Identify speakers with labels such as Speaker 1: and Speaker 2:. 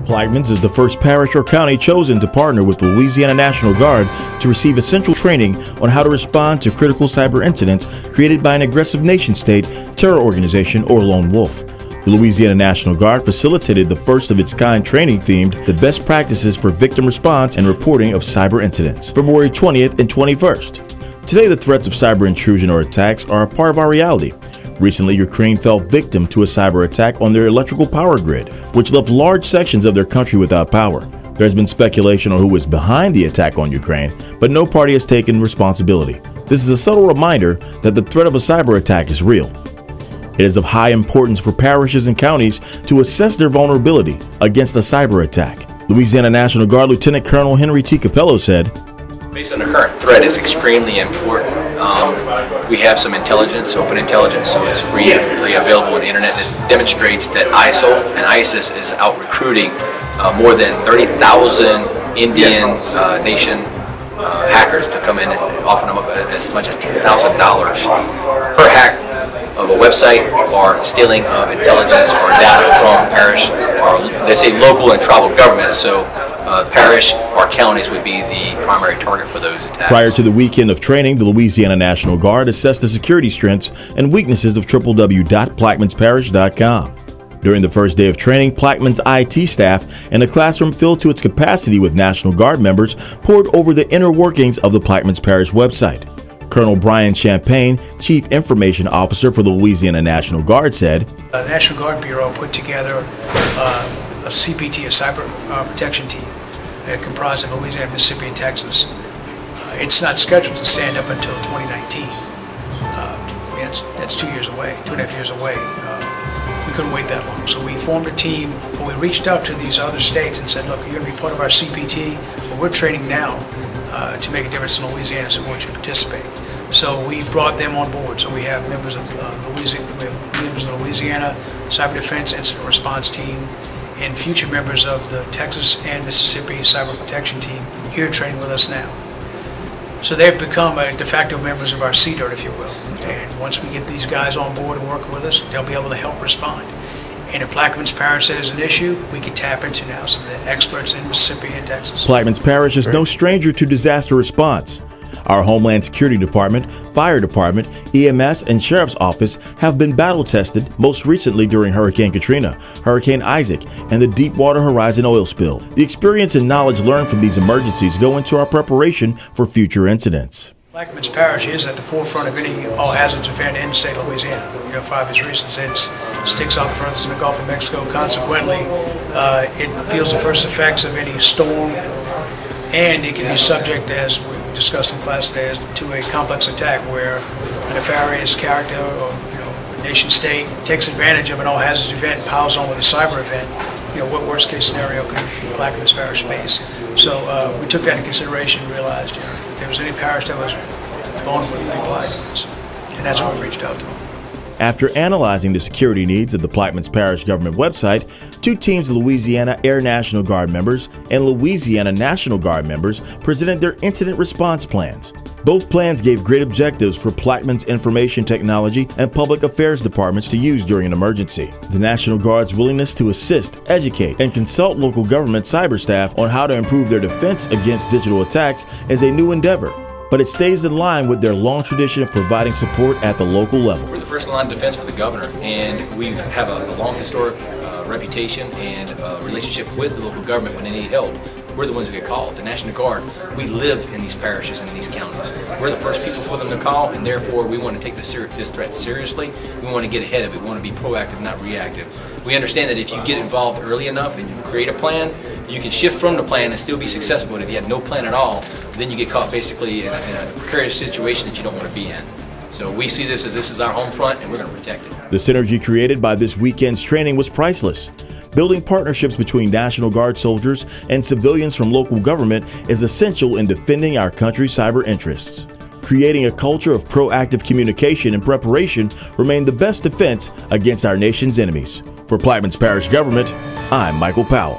Speaker 1: Plaquemines is the first parish or county chosen to partner with the Louisiana National Guard to receive essential training on how to respond to critical cyber incidents created by an aggressive nation-state, terror organization, or lone wolf. The Louisiana National Guard facilitated the first of its kind training themed the best practices for victim response and reporting of cyber incidents, February 20th and 21st. Today, the threats of cyber intrusion or attacks are a part of our reality. Recently, Ukraine fell victim to a cyber attack on their electrical power grid, which left large sections of their country without power. There's been speculation on who was behind the attack on Ukraine, but no party has taken responsibility. This is a subtle reminder that the threat of a cyber attack is real. It is of high importance for parishes and counties to assess their vulnerability against a cyber attack. Louisiana National Guard Lieutenant Colonel Henry T. Capello said,
Speaker 2: "Based on the current threat, it's extremely important. We have some intelligence, open intelligence, so it's freely available on the internet that demonstrates that ISIL and ISIS is out recruiting more than 30,000 Indian nation hackers to come in and offering them as much as $10,000 per hack of a website or stealing of intelligence or data from parish or they say local and tribal governments. So parish or counties would be the primary target for those attacks.
Speaker 1: Prior to the weekend of training, the Louisiana National Guard assessed the security strengths and weaknesses of www.plaquemines.parish.com. During the first day of training, Plaquemines IT staff and a classroom filled to its capacity with National Guard members pored over the inner workings of the Plaquemines Parish website. Colonel Brian Champagne, Chief Information Officer for the Louisiana National Guard, said,
Speaker 3: The National Guard Bureau put together a CPT, a cyber protection team, comprised of Louisiana, Mississippi, and Texas. It's not scheduled to stand up until 2019. That's 2 years away, 2.5 years away. We couldn't wait that long. So we formed a team, but we reached out to these other states and said, look, you're going to be part of our CPT, but we're training now to make a difference in Louisiana, so we want you to participate. So we brought them on board. So we have members of Louisiana Cyber Defense Incident Response Team and future members of the Texas and Mississippi Cyber Protection Team here training with us now. So they've become de facto members of our CDERT, if you will. And once we get these guys on board and working with us, they'll be able to help respond. And if Plaquemines Parish is an issue, we can tap into now some of the experts in Mississippi and Texas.
Speaker 1: Plaquemines Parish is no stranger to disaster response. Our Homeland Security Department, Fire Department, EMS, and Sheriff's Office have been battle-tested, most recently during Hurricane Katrina, Hurricane Isaac, and the Deepwater Horizon oil spill. The experience and knowledge learned from these emergencies go into our preparation for future incidents.
Speaker 3: Plaquemines Parish is at the forefront of any all-hazards event in the state of Louisiana. For obvious reasons. It sticks out the furthest in the Gulf of Mexico. Consequently, it feels the first effects of any storm, and it can be subject, as we discussed in class today, to a complex attack where a nefarious character or nation-state takes advantage of an all-hazards event and piles on with a cyber event. What worst-case scenario could Plaquemines Parish face? So we took that into consideration and realized if there was any parish that was vulnerable to Plaquemines, and that's why we reached out to them.
Speaker 1: After analyzing the security needs of the Plaquemines Parish government website, two teams of Louisiana Air National Guard members and Louisiana National Guard members presented their incident response plans. Both plans gave great objectives for Plaquemines Information Technology and Public Affairs departments to use during an emergency. The National Guard's willingness to assist, educate, and consult local government cyber staff on how to improve their defense against digital attacks is a new endeavor, but it stays in line with their long tradition of providing support at the local level.
Speaker 2: We're the first line of defense for the governor, and we have a long historic reputation and relationship with the local government when they need help. We're the ones who get called. The National Guard, we live in these parishes and in these counties. We're the first people for them to call, and therefore we want to take this threat seriously. We want to get ahead of it. We want to be proactive, not reactive. We understand that if you get involved early enough and you create a plan, you can shift from the plan and still be successful. And if you have no plan at all, then you get caught basically in a precarious situation that you don't want to be in. So we see this as our home front, and we're going to protect it.
Speaker 1: The synergy created by this weekend's training was priceless. Building partnerships between National Guard soldiers and civilians from local government is essential in defending our country's cyber interests. Creating a culture of proactive communication and preparation remain the best defense against our nation's enemies. For Plaquemines Parish Government, I'm Michael Powell.